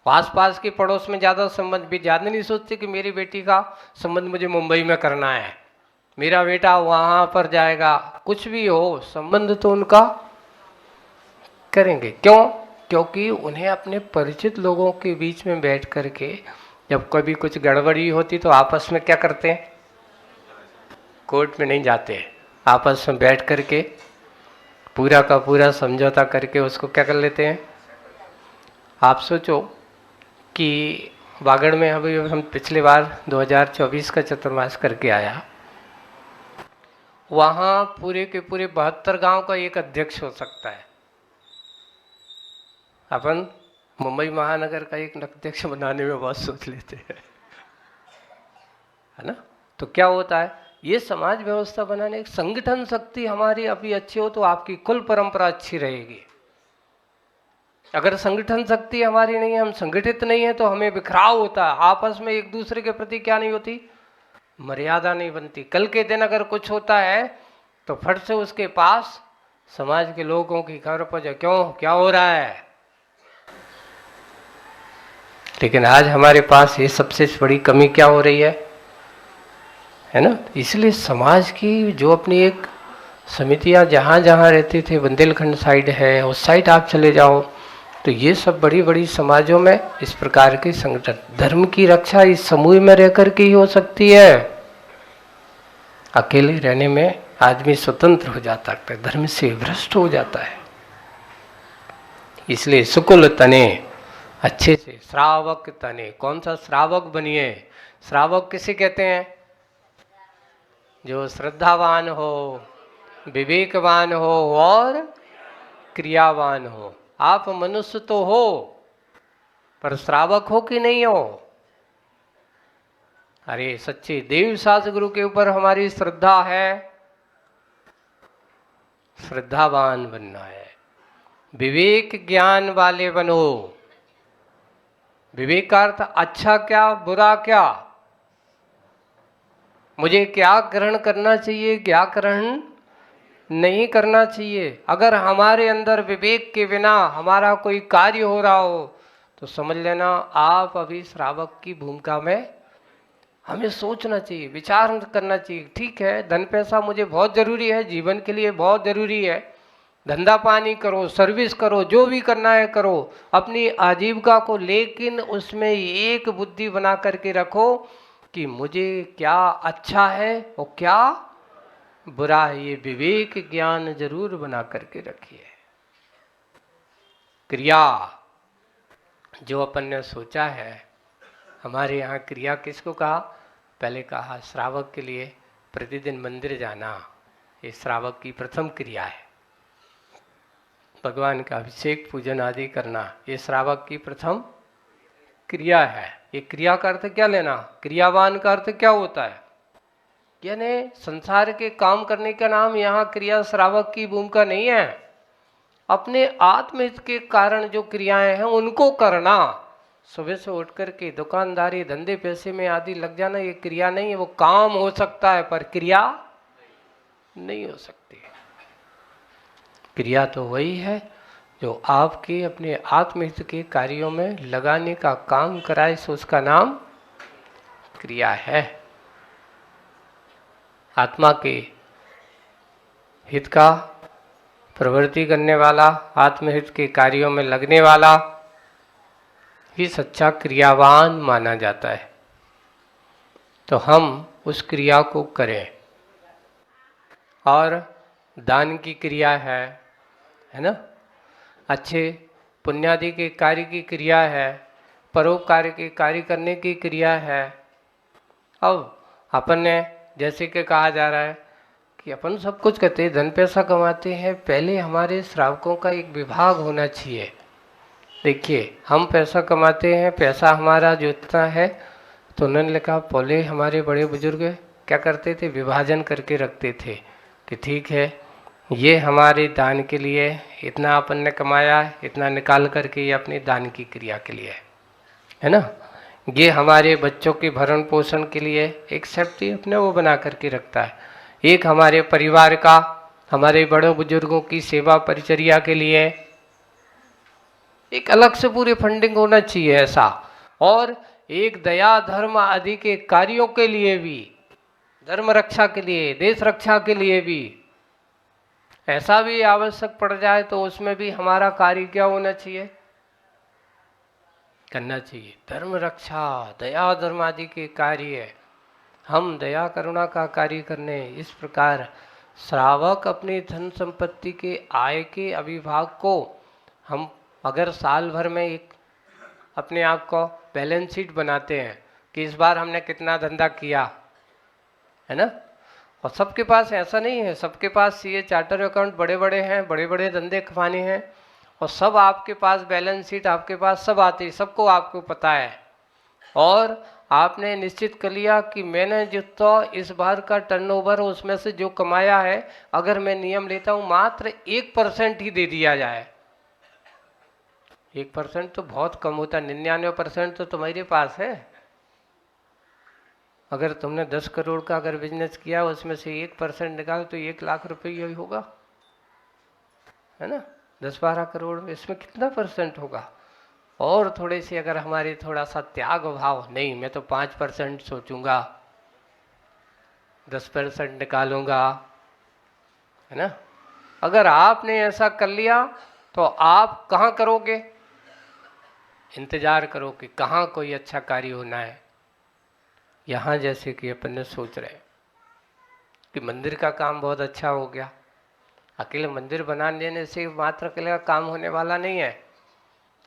आस पास के पड़ोस में ज़्यादा संबंध भी ज़्यादा नहीं सोचते कि मेरी बेटी का संबंध मुझे मुंबई में करना है, मेरा बेटा वहाँ पर जाएगा, कुछ भी हो संबंध तो उनका करेंगे। क्यों? क्योंकि उन्हें अपने परिचित लोगों के बीच में बैठ करके जब कभी कुछ गड़बड़ी होती तो आपस में क्या करते हैं? कोर्ट में नहीं जाते, आपस में बैठ करके पूरा का पूरा समझौता करके उसको क्या कर लेते हैं। आप सोचो कि बागड़ में अभी हम पिछली बार 2024 का चतुर्मास करके आया, वहाँ पूरे के पूरे 72 गांव का एक अध्यक्ष हो सकता है। अपन मुंबई महानगर का एक अध्यक्ष बनाने में बहुत सोच लेते हैं, है ना। तो क्या होता है, ये समाज व्यवस्था बनाने, एक संगठन शक्ति हमारी अभी अच्छी हो तो आपकी कुल परंपरा अच्छी रहेगी। अगर संगठन शक्ति हमारी नहीं है, हम संगठित नहीं है, तो हमें बिखराव होता है, आपस में एक दूसरे के प्रति क्या नहीं होती, मर्यादा नहीं बनती। कल के दिन अगर कुछ होता है तो फट से उसके पास समाज के लोगों की खबर पहुंचे, क्यों, क्या हो रहा है। लेकिन आज हमारे पास ये सबसे बड़ी कमी क्या हो रही है ना। इसलिए समाज की जो अपनी एक समितियां जहाँ जहाँ रहते थे, बुंदेलखंड साइड है, उस साइड आप चले जाओ तो ये सब बड़ी बड़ी समाजों में इस प्रकार के संगठन, धर्म की रक्षा इस समूह में रह कर के ही हो सकती है। अकेले रहने में आदमी स्वतंत्र हो जाता है, धर्म से भ्रष्ट हो जाता है। इसलिए सुकुल तने, अच्छे से श्रावक तने। कौन सा श्रावक बनिए? श्रावक किसे कहते हैं? जो श्रद्धावान हो, विवेकवान हो और क्रियावान हो। आप मनुष्य तो हो पर श्रावक हो कि नहीं हो? अरे सच्चे देव सास गुरु के ऊपर हमारी श्रद्धा है, श्रद्धावान बनना है। विवेक ज्ञान वाले बनो। विवेक का अर्थ अच्छा क्या बुरा क्या, मुझे क्या ग्रहण करना चाहिए, क्या ग्रहण नहीं करना चाहिए। अगर हमारे अंदर विवेक के बिना हमारा कोई कार्य हो रहा हो तो समझ लेना आप अभी श्रावक की भूमिका में। हमें सोचना चाहिए, विचार करना चाहिए। ठीक है, धन पैसा मुझे बहुत जरूरी है, जीवन के लिए बहुत जरूरी है, धंधा पानी करो, सर्विस करो, जो भी करना है करो अपनी आजीविका को, लेकिन उसमें एक बुद्धि बना करके रखो कि मुझे क्या अच्छा है और क्या बुरा है। ये विवेक ज्ञान जरूर बना करके रखिए। क्रिया जो अपन ने सोचा है, हमारे यहाँ क्रिया किसको कहा? पहले कहा श्रावक के लिए प्रतिदिन मंदिर जाना, ये श्रावक की प्रथम क्रिया है। भगवान का अभिषेक पूजन आदि करना, ये श्रावक की प्रथम क्रिया है। ये क्रिया का अर्थ क्या लेना? क्रियावान का अर्थ क्या होता है? यानी संसार के काम करने का नाम यहाँ क्रिया श्रावक की भूमिका नहीं है। अपने आत्महित के कारण जो क्रियाएं हैं उनको करना। सुबह से उठ करके दुकानदारी, धंधे पैसे में आदि लग जाना, ये क्रिया नहीं है। वो काम हो सकता है पर क्रिया नहीं हो सकती। क्रिया तो वही है जो आपके अपने आत्महित के कार्यों में लगाने का काम कराए, सो उसका नाम क्रिया है। आत्मा के हित का प्रवृत्ति करने वाला, आत्महित के कार्यों में लगने वाला ही सच्चा क्रियावान माना जाता है। तो हम उस क्रिया को करें। और दान की क्रिया है ना, अच्छे पुण्यादि के कार्य की क्रिया है, परोपकार के कार्य करने की क्रिया है। अब अपन ने जैसे कि कहा जा रहा है कि अपन सब कुछ करते हैं, धन पैसा कमाते हैं, पहले हमारे श्रावकों का एक विभाग होना चाहिए। देखिए हम पैसा कमाते हैं, पैसा हमारा जोतना है, तो उन्होंने लिखा पहले हमारे बड़े बुजुर्ग क्या करते थे, विभाजन करके रखते थे कि ठीक है ये हमारे दान के लिए, इतना अपन ने कमाया, इतना निकाल करके ये अपने दान की क्रिया के लिए है ना। ये हमारे बच्चों के भरण पोषण के लिए एक सेफ्टी अपने वो बना करके रखता है। एक हमारे परिवार का, हमारे बड़े बुजुर्गों की सेवा परिचर्या के लिए एक अलग से पूरी फंडिंग होना चाहिए ऐसा। और एक दया धर्म आदि के कार्यों के लिए भी, धर्म रक्षा के लिए, देश रक्षा के लिए भी ऐसा भी आवश्यक पड़ जाए तो उसमें भी हमारा कार्य क्या होना चाहिए, करना चाहिए। धर्म रक्षा, दया धर्म आदि के कार्य हम दया करुणा का कार्य करने। इस प्रकार श्रावक अपनी धन संपत्ति के आय के अभिभाग को हम अगर साल भर में एक अपने आप को बैलेंस शीट बनाते हैं कि इस बार हमने कितना धंधा किया, है ना। और सबके पास ऐसा नहीं है, सबके पास सीए चार्टर अकाउंट बड़े बड़े हैं, बड़े बड़े धंधे कमाने हैं, और सब आपके पास बैलेंस शीट आपके पास सब आती है, सबको आपको पता है। और आपने निश्चित कर लिया कि मैंने जो तो इस बार का टर्नओवर उसमें से जो कमाया है, अगर मैं नियम लेता हूँ मात्र 1% ही दे दिया जाए। 1% तो बहुत कम होता है, 99% तो तुम्हारे पास है। अगर तुमने 10 करोड़ का अगर बिजनेस किया, उसमें से 1% निकालो तो 1 लाख रुपये ही होगा, है ना। 10-12 करोड़ में इसमें कितना परसेंट होगा। और थोड़े से अगर हमारे थोड़ा सा त्याग भाव, नहीं मैं तो 5% सोचूंगा, 10% निकालूंगा, है ना। अगर आपने ऐसा कर लिया तो आप कहाँ करोगे, इंतजार करो कि कहाँ कोई अच्छा कार्य होना है। यहाँ जैसे कि अपन ने सोच रहे कि मंदिर का काम बहुत अच्छा हो गया, अकेले मंदिर बना लेने से मात्र अकेले का काम होने वाला नहीं है,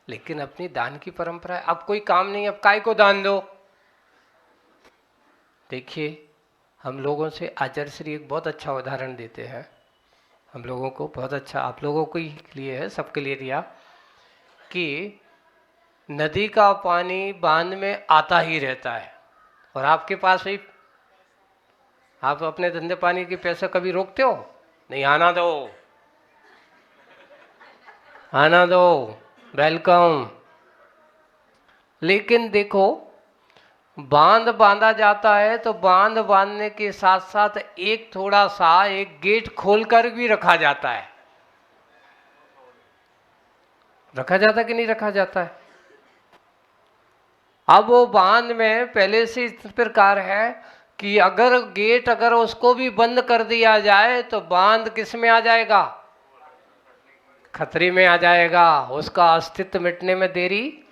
लेकिन अपनी दान की परंपरा है। अब कोई काम नहीं, अब काय को दान दो। देखिए हम लोगों से आचार्य श्री एक बहुत अच्छा उदाहरण देते हैं, हम लोगों को बहुत अच्छा, आप लोगों को ही लिए है, सबके लिए दिया कि नदी का पानी बांध में आता ही रहता है, और आपके पास ही आप अपने धंधे पानी के पैसे कभी रोकते हो नहीं, आना दो आना दो, वेलकम। लेकिन देखो बांध बांधा जाता है तो बांध बांधने के साथ साथ एक थोड़ा सा एक गेट खोलकर भी रखा जाता है। रखा जाता कि नहीं रखा जाता है। अब वो बांध में पहले से इस प्रकार है कि अगर गेट अगर उसको भी बंद कर दिया जाए तो बांध किस में आ जाएगा, खतरे में आ जाएगा, उसका अस्तित्व मिटने में देरी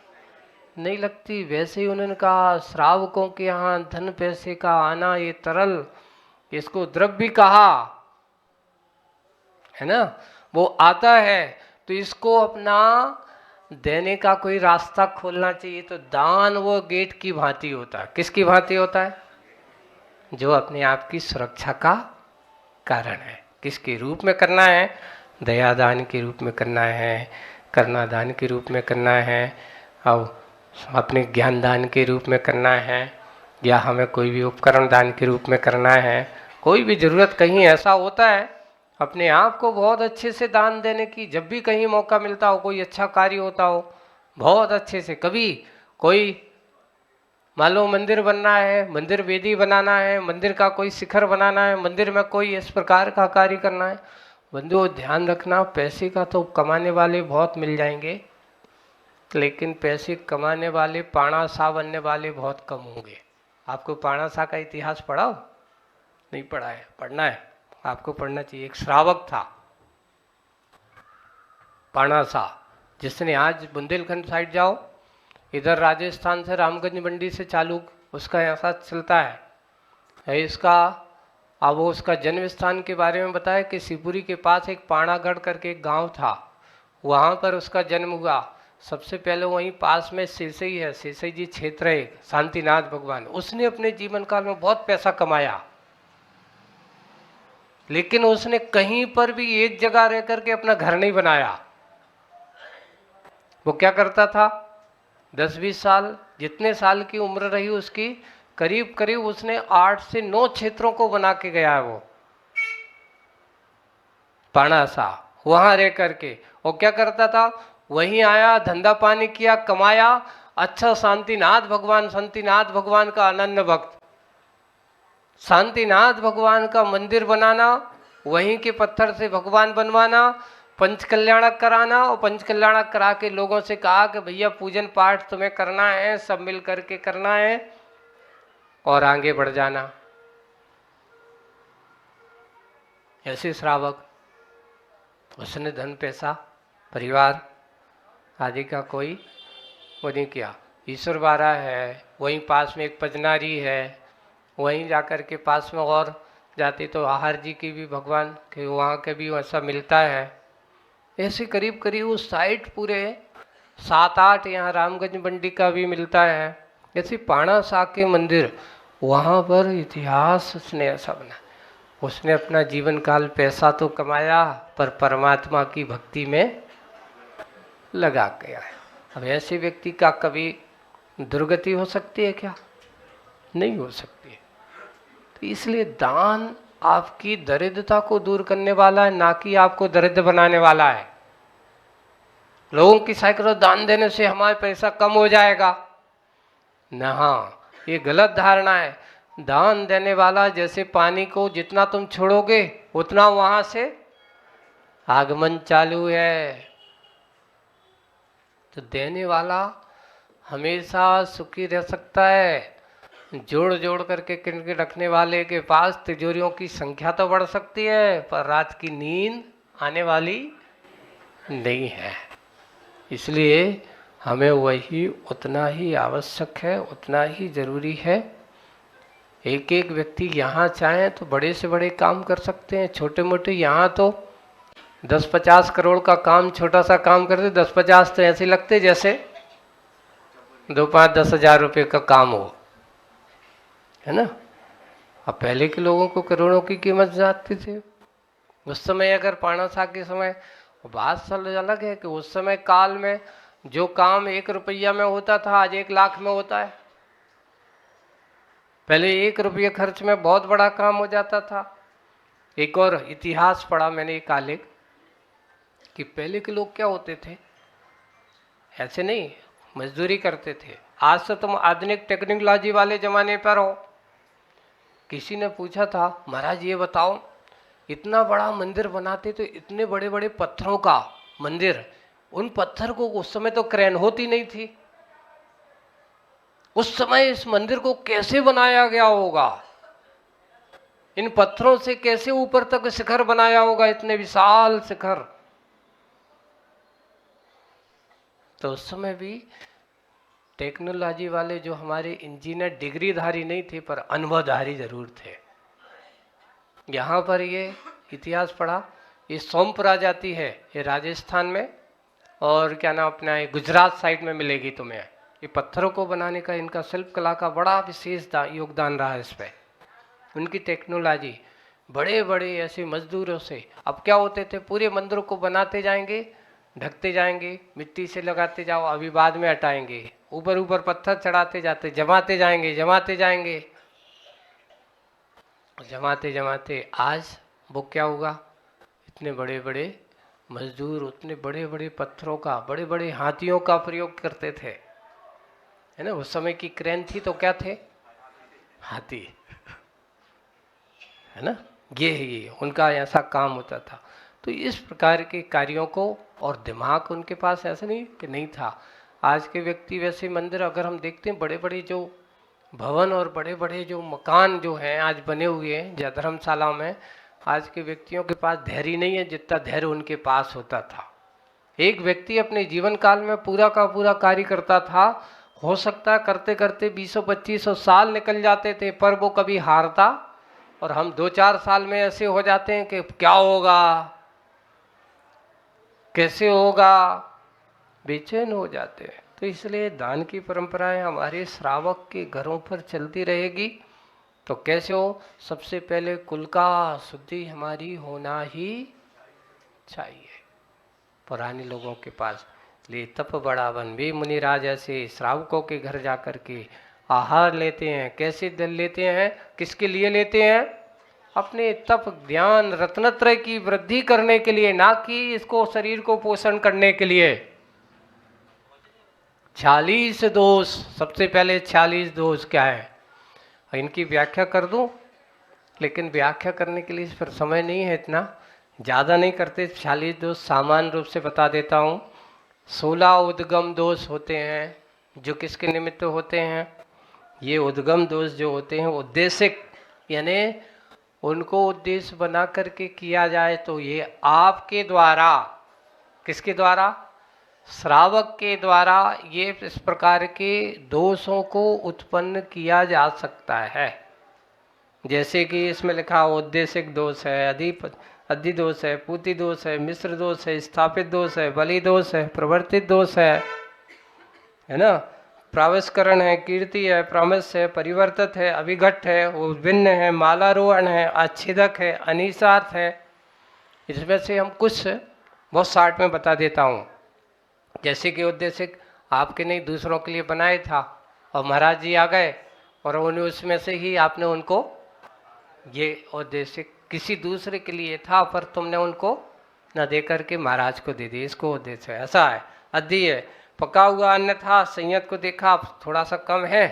नहीं लगती। वैसे ही उन्होंने कहा श्रावकों के यहाँ धन पैसे का आना ये तरल, इसको द्रव्य कहा, है ना, वो आता है तो इसको अपना देने का कोई रास्ता खोलना चाहिए। तो दान वो गेट की भांति होता है। किसकी भांति होता है, जो अपने आप की सुरक्षा का कारण है। किसके रूप में करना है, दया दान के रूप में करना है, करुणा दान के रूप में करना है, और अपने ज्ञान दान के रूप में करना है, या हमें कोई भी उपकरण दान के रूप में करना है। कोई भी ज़रूरत कहीं ऐसा होता है अपने आप को बहुत अच्छे से दान देने की, जब भी कहीं मौका मिलता हो, कोई अच्छा कार्य होता हो, बहुत अच्छे से। कभी कोई मान लो मंदिर बनना है, मंदिर वेदी बनाना है, मंदिर का कोई शिखर बनाना है, मंदिर में कोई इस प्रकार का कार्य करना है, बंधुओं ध्यान रखना, पैसे का तो कमाने वाले बहुत मिल जाएंगे, लेकिन पैसे कमाने वाले पाणा सा बनने वाले बहुत कम होंगे। आपको पाणा सा का इतिहास पढ़ा हो, नहीं पढ़ा है, पढ़ना है, आपको पढ़ना चाहिए। एक श्रावक था पाणा सा, जिसने आज बुंदेलखंड साइड जाओ, इधर राजस्थान से रामगंज मंडी से चालू उसका ऐसा चलता है इसका। अब वो उसका जन्म स्थान के बारे में बताया कि शिवपुरी के पास एक पाणागढ़ करके एक गांव था, वहाँ पर उसका जन्म हुआ। सबसे पहले वहीं पास में सिरसई है, सिरसई जी क्षेत्र है, शांतिनाथ भगवान, उसने अपने जीवन काल में बहुत पैसा कमाया, लेकिन उसने कहीं पर भी एक जगह रह करके अपना घर नहीं बनाया। वो क्या करता था, 10-20 साल, जितने साल की उम्र रही उसकी, करीब करीब उसने 8 से 9 क्षेत्रों को बना के गया है वो पाणा सा, वहां रह करके। वो क्या करता था, वहीं आया, धंधा पानी किया, कमाया, अच्छा शांतिनाथ भगवान का अनन्य भक्त, शांतिनाथ भगवान का मंदिर बनाना, वहीं के पत्थर से भगवान बनवाना, पंच कल्याणक कराना, और पंच कल्याणक करा के लोगों से कहा कि भैया पूजन पाठ तुम्हें करना है, सब मिल करके करना है और आगे बढ़ जाना। ऐसे श्रावक, उसने धन पैसा परिवार आदि का कोई वो नहीं किया। ईश्वर बारा है, वहीं पास में एक पजनारी है, वहीं जाकर के पास में और जाते तो आहार जी की भी भगवान के वहाँ के भी वैसा मिलता है। ऐसे करीब करीब उस साइड पूरे 7-8 यहाँ रामगंज मंडी का भी मिलता है। ऐसे पाणा साह के मंदिर, वहाँ पर इतिहास उसने ऐसा बना, उसने अपना जीवन काल पैसा तो कमाया पर परमात्मा की भक्ति में लगा गया है। अब ऐसे व्यक्ति का कभी दुर्गति हो सकती है क्या? नहीं हो सकती है। तो इसलिए दान आपकी दरिद्रता को दूर करने वाला है, ना कि आपको दरिद्र बनाने वाला है। लोगों की सैकड़ों दान देने से हमारा पैसा कम हो जाएगा ना, हाँ, ये गलत धारणा है। दान देने वाला जैसे पानी को जितना तुम छोड़ोगे उतना वहां से आगमन चालू है। तो देने वाला हमेशा सुखी रह सकता है। जोड़ जोड़ करके किनके रखने वाले के पास तिजोरियों की संख्या तो बढ़ सकती है पर रात की नींद आने वाली नहीं है। इसलिए हमें वही उतना ही आवश्यक है, उतना ही जरूरी है। एक एक व्यक्ति यहाँ चाहे तो बड़े से बड़े काम कर सकते हैं, छोटे मोटे यहाँ तो 10-50 करोड़ का काम, छोटा सा काम करते 10-50 तो ऐसे लगते जैसे 2-5-10 हजार रुपये का काम हो, है ना। अब पहले के लोगों को करोड़ों की कीमत जाती थी। उस समय अगर पाणा साह के समय बात अलग है कि उस समय काल में जो काम 1 रुपया में होता था आज 1 लाख में होता है। पहले 1 रुपये खर्च में बहुत बड़ा काम हो जाता था। एक और इतिहास पढ़ा मैंने एक आलेख कि पहले के लोग क्या होते थे, ऐसे नहीं मजदूरी करते थे। आज तो तुम आधुनिक टेक्नोलॉजी वाले जमाने पर हो। किसी ने पूछा था, महाराज ये बताओ इतना बड़ा मंदिर बनाते तो इतने बड़े बड़े पत्थरों का मंदिर, उन पत्थर को उस समय तो क्रेन होती नहीं थी, उस समय इस मंदिर को कैसे बनाया गया होगा, इन पत्थरों से कैसे ऊपर तक शिखर बनाया होगा, इतने विशाल शिखर। तो उस समय भी टेक्नोलॉजी वाले जो हमारे इंजीनियर डिग्रीधारी नहीं थे पर अनुभवधारी जरूर थे। यहाँ पर ये इतिहास पढ़ा, ये सोमपुरा जाति है, ये राजस्थान में और क्या नाम अपना है गुजरात साइड में मिलेगी तुम्हें। ये पत्थरों को बनाने का इनका शिल्प कला का बड़ा विशेष योगदान रहा है इस पर। उनकी टेक्नोलॉजी बड़े बड़े ऐसे मजदूरों से, अब क्या होते थे पूरे मंदिरों को बनाते जाएंगे, ढकते जाएंगे, मिट्टी से लगाते जाओ, अभी बाद में हटाएंगे, ऊपर ऊपर पत्थर चढ़ाते जाते, जमाते जाएंगे जमाते जाएंगे, जमाते जमाते आज वो क्या होगा, इतने बड़े बड़े मजदूर उतने बड़े बड़े पत्थरों का, बड़े बड़े हाथियों का प्रयोग करते थे, है ना। उस समय की क्रेन थी तो क्या थे, हाथी, है ना। ये उनका ऐसा काम होता था। तो इस प्रकार के कार्यों को, और दिमाग उनके पास ऐसा नहीं कि नहीं था। आज के व्यक्ति वैसे मंदिर अगर हम देखते हैं, बड़े बड़े जो भवन और बड़े बड़े जो मकान जो हैं आज बने हुए हैं धर्मशाला में, आज के व्यक्तियों के पास धैर्य नहीं है जितना धैर्य उनके पास होता था। एक व्यक्ति अपने जीवन काल में पूरा का पूरा कार्य करता था, हो सकता है करते करते 20-25 साल निकल जाते थे पर वो कभी हारता, और हम 2-4 साल में ऐसे हो जाते हैं कि क्या होगा कैसे होगा, बेचैन हो जाते हैं। तो इसलिए दान की परंपराएं हमारे श्रावक के घरों पर चलती रहेगी। तो कैसे हो, सबसे पहले कुल का शुद्धि हमारी होना ही चाहिए। पुराने लोगों के पास ले तप बढ़ावन वे मुनिराज ऐसे श्रावकों के घर जाकर के आहार लेते हैं। कैसे दल लेते हैं, किसके लिए लेते हैं, अपने तप ध्यान रत्नत्रय की वृद्धि करने के लिए, ना कि इसको शरीर को पोषण करने के लिए। 46 दोष, सबसे पहले 46 दोष क्या है, इनकी व्याख्या कर दूं, लेकिन व्याख्या करने के लिए इस पर समय नहीं है इतना। ज़्यादा नहीं करते, 46 दोष सामान्य रूप से बता देता हूँ। 16 उद्गम दोष होते हैं, जो किसके निमित्त होते हैं? ये उद्गम दोष जो होते हैं उद्देशिक, यानी उनको उद्देश्य बना करके किया जाए तो ये आपके द्वारा, किसके द्वारा? श्रावक के द्वारा ये इस प्रकार के दोषों को उत्पन्न किया जा सकता है। जैसे कि इसमें लिखा उद्देशिक दोष है, अधिदोष है, पूति दोष है, मिश्र दोष है, स्थापित दोष है, बलि दोष है, प्रवर्तित दोष है ना, प्रावस्करण है, कीर्ति है, प्रामस है, परिवर्तित है, अभिघट है, उद्भिन्न है, मालारोहण है, अच्छेदक है, अनिशार्थ है। इसमें से हम कुछ बहुत शार्ट में बता देता हूँ। जैसे कि उद्देशिक आपके नहीं दूसरों के लिए बनाए था और महाराज जी आ गए और उन्हें उसमें से ही आपने उनको, ये उद्देशिक किसी दूसरे के लिए था पर तुमने उनको न दे करके महाराज को दे दिया, इसको उद्देश्य है। ऐसा है। अद्धि है, पका हुआ अन्न था, संयत को देखा थोड़ा सा कम है,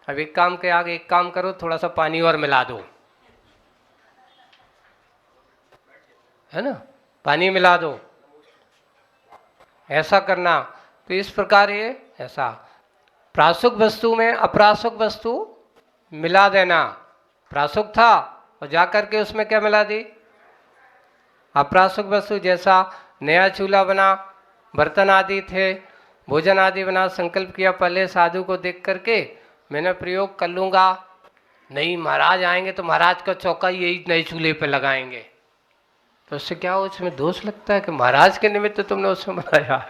अब एक काम के आगे एक काम करो, थोड़ा सा पानी और मिला दो, है ना, पानी मिला दो, ऐसा करना। तो इस प्रकार ये ऐसा प्रासुक वस्तु में अप्रासुक वस्तु मिला देना। प्रासुक था और जाकर के उसमें क्या मिला दी? अप्रासुक वस्तु। जैसा नया चूल्हा बना, बर्तन आदि थे, भोजन आदि बना, संकल्प किया पहले साधु को देख करके मैंने प्रयोग कर लूँगा, नहीं महाराज आएंगे तो महाराज का चौका यही नए चूल्हे पे लगाएंगे, तो उससे क्या हो, उसमें दोष लगता है कि महाराज के निमित्त तुमने उसमें बनाया।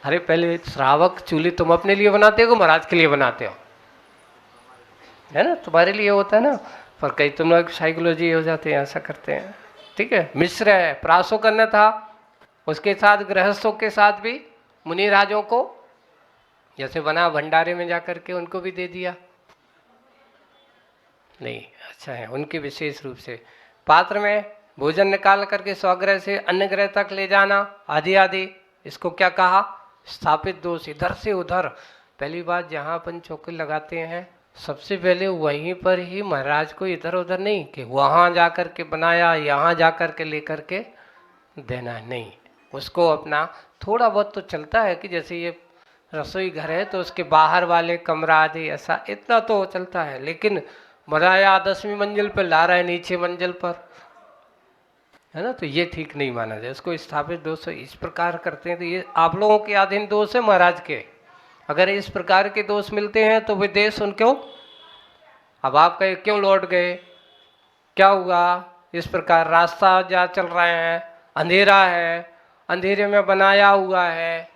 अरे पहले श्रावक चूल्हे तुम अपने लिए बनाते हो, महाराज के लिए बनाते हो, है ना, तुम्हारे लिए होता है ना, पर कई तुम लोग साइकोलॉजी हो जाते हैं, ऐसा करते हैं। ठीक है। मिश्र है, प्रासो करना था, उसके साथ गृहस्थों के साथ भी मुनि राजों को जैसे बना भंडारे में जाकर के उनको भी दे दिया, नहीं अच्छा है, उनके विशेष रूप से पात्र में भोजन निकाल करके स्वगृह से अन्य ग्रह तक ले जाना आदि आदि, इसको क्या कहा? स्थापित दोष। इधर से उधर, पहली बात जहाँ अपन चौकी लगाते हैं सबसे पहले वहीं पर ही महाराज को इधर उधर नहीं कि वहाँ जा कर के बनाया यहाँ जा कर के लेकर के देना, नहीं, उसको अपना थोड़ा बहुत तो चलता है कि जैसे ये रसोई घर है तो उसके बाहर वाले कमरा आदि ऐसा इतना तो चलता है, लेकिन बनाया 10वीं मंजिल पर ला रहा है नीचे मंजिल पर, है ना, तो ये ठीक नहीं माना जाए, इसको स्थापित दोष इस प्रकार करते हैं। तो ये आप लोगों के अधीन दोष है महाराज के, अगर इस प्रकार के दोष मिलते हैं तो वे देश उनको, अब आप कहे क्यों लौट गए, क्या हुआ, इस प्रकार रास्ता जा चल रहे हैं, अंधेरा है, अंधेरे में बनाया हुआ है,